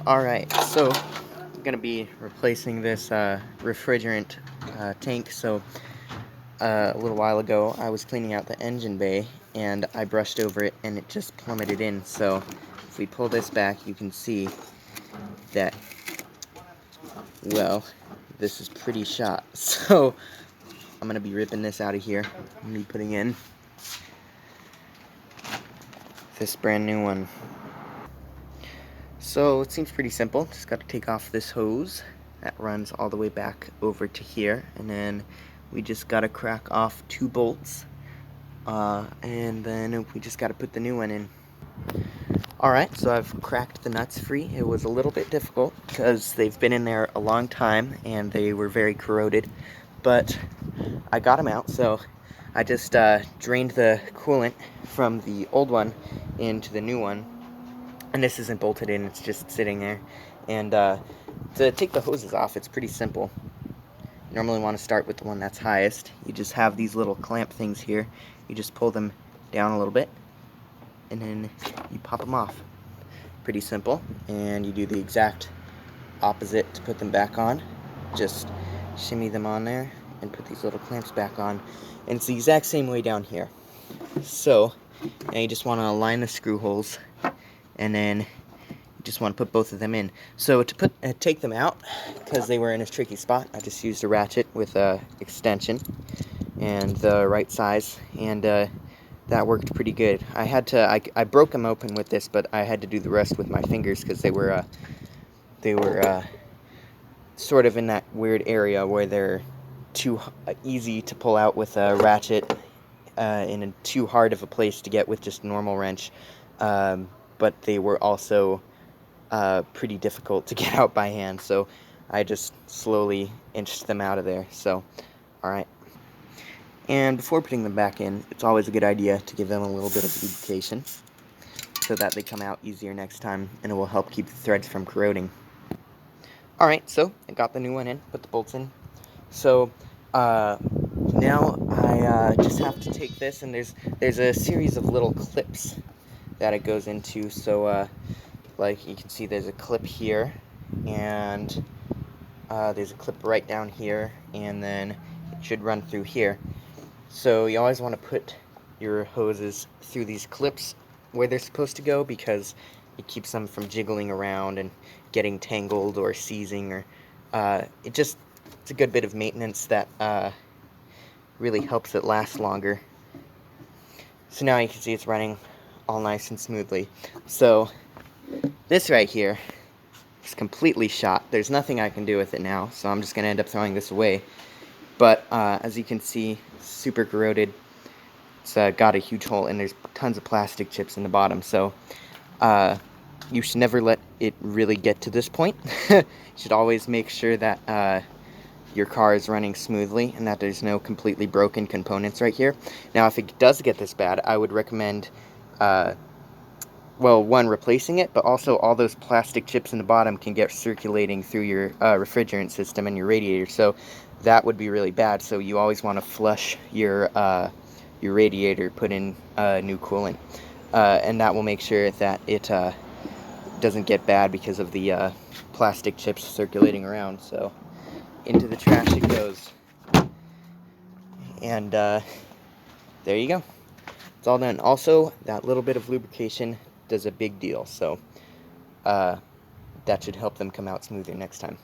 Alright, so I'm going to be replacing this refrigerant tank. So a little while ago I was cleaning out the engine bay and I brushed over it and it just plummeted in. So if we pull this back, you can see that, well, this is pretty shot. So I'm going to be ripping this out of here and be putting in this brand new one. So it seems pretty simple. Just got to take off this hose that runs all the way back over to here, and then we just got to crack off 2 bolts, and then we just got to put the new one in. Alright, so I've cracked the nuts free. It was a little bit difficult because they've been in there a long time and they were very corroded, but I got them out. So I just drained the coolant from the old one into the new one. And this isn't bolted in, it's just sitting there. And to take the hoses off, it's pretty simple. You normally want to start with the one that's highest. You just have these little clamp things here. You just pull them down a little bit, and then you pop them off. Pretty simple. And you do the exact opposite to put them back on. Just shimmy them on there and put these little clamps back on. And it's the exact same way down here. So now you just want to align the screw holes, and then you just want to put both of them in. So to take them out, because they were in a tricky spot, I just used a ratchet with a extension and the right size, and that worked pretty good. I broke them open with this, but I had to do the rest with my fingers because they were sort of in that weird area where they're too easy to pull out with a ratchet, in a too hard of a place to get with just a normal wrench. But they were also pretty difficult to get out by hand, so I just slowly inched them out of there. So, alright. And before putting them back in, it's always a good idea to give them a little bit of lubrication so that they come out easier next time, and it will help keep the threads from corroding. Alright, so I got the new one in, put the bolts in. So now I just have to take this, and there's a series of little clips that it goes into. So like you can see, there's a clip here, and there's a clip right down here, and then it should run through here. So you always want to put your hoses through these clips where they're supposed to go, because it keeps them from jiggling around and getting tangled or seizing, or it's a good bit of maintenance that really helps it last longer. So now you can see it's running all nice and smoothly. So this right here is completely shot. There's nothing I can do with it now, so I'm just going to end up throwing this away. But as you can see, super corroded. It's got a huge hole, and there's tons of plastic chips in the bottom. So you should never let it really get to this point. You should always make sure that your car is running smoothly and that there's no completely broken components right here. Now, if it does get this bad, I would recommend, well, one, replacing it, but also all those plastic chips in the bottom can get circulating through your refrigerant system and your radiator. So that would be really bad. So you always want to flush your radiator, put in new coolant, and that will make sure that it doesn't get bad because of the plastic chips circulating around. So into the trash it goes, and there you go. It's all done. Also, that little bit of lubrication does a big deal, so that should help them come out smoother next time.